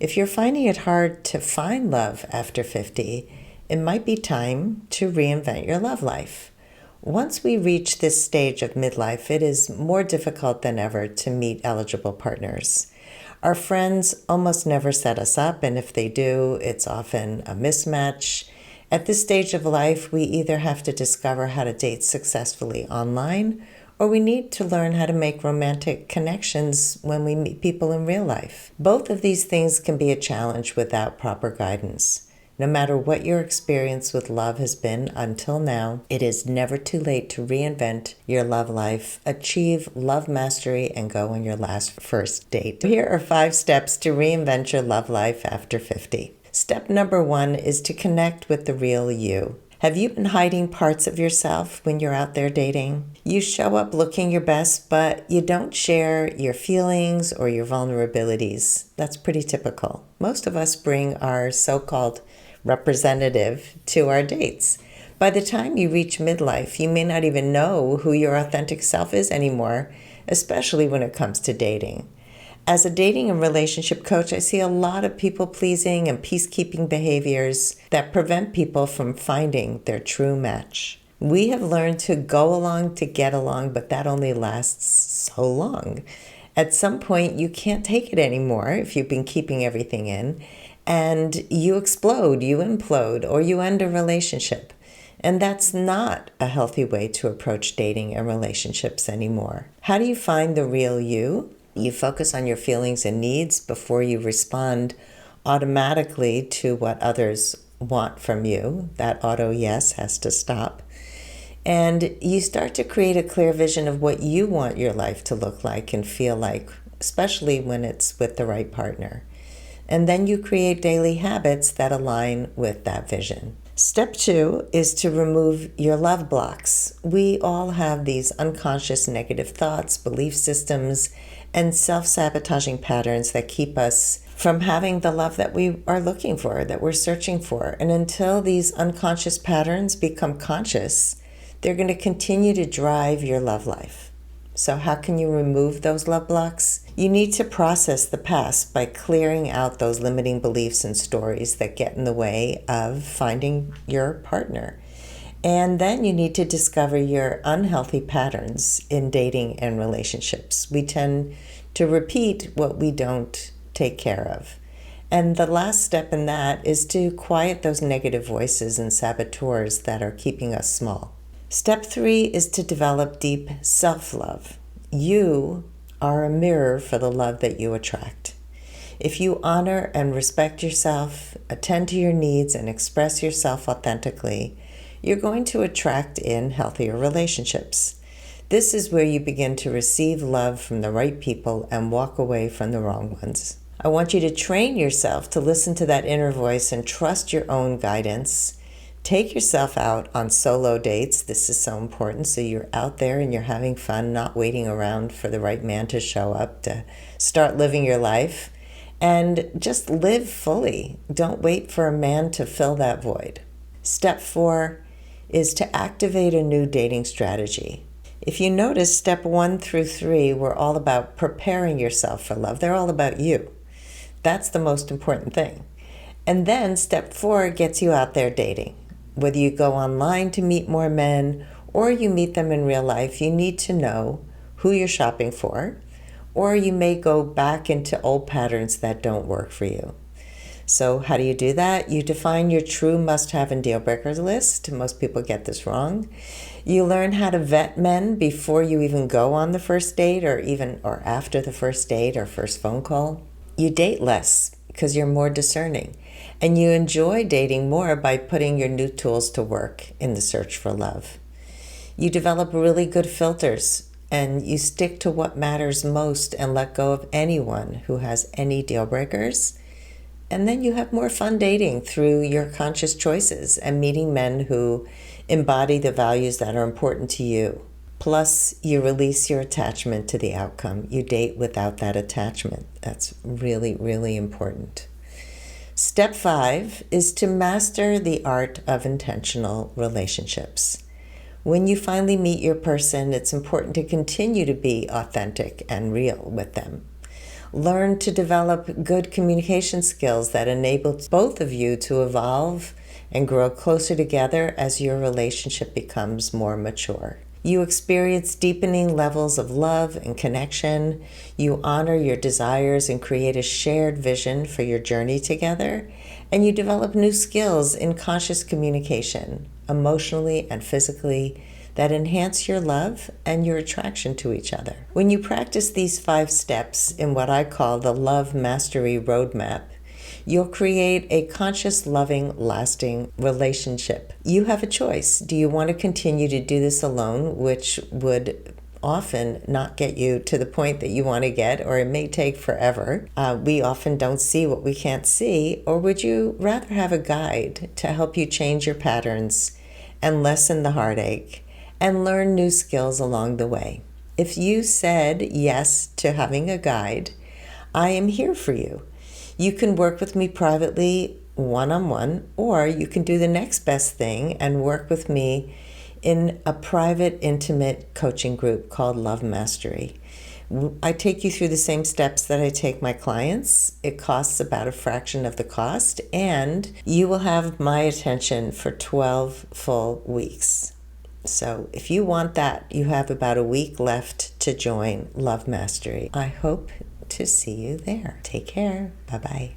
If you're finding it hard to find love after 50, it might be time to reinvent your love life. Once we reach this stage of midlife, it is more difficult than ever to meet eligible partners. Our friends almost never set us up, and if they do, it's often a mismatch. At this stage of life, we either have to discover how to date successfully online, or we need to learn how to make romantic connections when we meet people in real life. Both of these things can be a challenge without proper guidance. No matter what your experience with love has been until now, it is never too late to reinvent your love life, achieve love mastery, and go on your first date. Here are 5 steps to reinvent your love life after 50. Step number 1 is to connect with the real you. Have you been hiding parts of yourself when you're out there dating? You show up looking your best, but you don't share your feelings or your vulnerabilities. That's pretty typical. Most of us bring our so-called representative to our dates. By the time you reach midlife, you may not even know who your authentic self is anymore, especially when it comes to dating. As a dating and relationship coach, I see a lot of people-pleasing and peacekeeping behaviors that prevent people from finding their true match. We have learned to go along to get along, but that only lasts so long. At some point, you can't take it anymore if you've been keeping everything in, and you explode, you implode, or you end a relationship. And that's not a healthy way to approach dating and relationships anymore. How do you find the real you? You focus on your feelings and needs before you respond automatically to what others want from you. That auto yes has to stop. And you start to create a clear vision of what you want your life to look like and feel like, especially when it's with the right partner. And then you create daily habits that align with that vision. Step 2 is to remove your love blocks. We all have these unconscious negative thoughts, belief systems, and self-sabotaging patterns that keep us from having the love that we are looking for, that we're searching for. And until these unconscious patterns become conscious, they're going to continue to drive your love life. So how can you remove those love blocks? You need to process the past by clearing out those limiting beliefs and stories that get in the way of finding your partner. And then you need to discover your unhealthy patterns in dating and relationships. We tend to repeat what we don't take care of. And the last step in that is to quiet those negative voices and saboteurs that are keeping us small. Step 3 is to develop deep self-love. You are a mirror for the love that you attract. If you honor and respect yourself, attend to your needs, and express yourself authentically, you're going to attract in healthier relationships. This is where you begin to receive love from the right people and walk away from the wrong ones. I want you to train yourself to listen to that inner voice and trust your own guidance. Take yourself out on solo dates. This is so important. So you're out there and you're having fun, not waiting around for the right man to show up to start living your life. And just live fully. Don't wait for a man to fill that void. Step 4 is to activate a new dating strategy. If you notice, step 1 through 3 were all about preparing yourself for love. They're all about you. That's the most important thing. And then step 4 gets you out there dating. Whether you go online to meet more men or you meet them in real life, you need to know who you're shopping for, or you may go back into old patterns that don't work for you. So how do you do that? You define your true must-have and deal-breakers list. Most people get this wrong. You learn how to vet men before you even go on the first date or after the first date or first phone call. You date less because you're more discerning. And you enjoy dating more by putting your new tools to work in the search for love. You develop really good filters and you stick to what matters most and let go of anyone who has any deal breakers. And then you have more fun dating through your conscious choices and meeting men who embody the values that are important to you. Plus, you release your attachment to the outcome. You date without that attachment. That's really, really important. Step 5 is to master the art of intentional relationships. When you finally meet your person, it's important to continue to be authentic and real with them. Learn to develop good communication skills that enable both of you to evolve and grow closer together as your relationship becomes more mature. You experience deepening levels of love and connection. You honor your desires and create a shared vision for your journey together. And you develop new skills in conscious communication, emotionally and physically, that enhance your love and your attraction to each other. When you practice these 5 steps in what I call the Love Mastery Roadmap, you'll create a conscious, loving, lasting relationship. You have a choice. Do you want to continue to do this alone, which would often not get you to the point that you want to get, or it may take forever. We often don't see what we can't see. Or would you rather have a guide to help you change your patterns and lessen the heartache and learn new skills along the way? If you said yes to having a guide, I am here for you. You can work with me privately, one-on-one, or you can do the next best thing and work with me in a private, intimate coaching group called Love Mastery. I take you through the same steps that I take my clients. It costs about a fraction of the cost, and you will have my attention for 12 full weeks. So if you want that, you have about a week left to join Love Mastery. I hope to see you there. Take care. Bye-bye.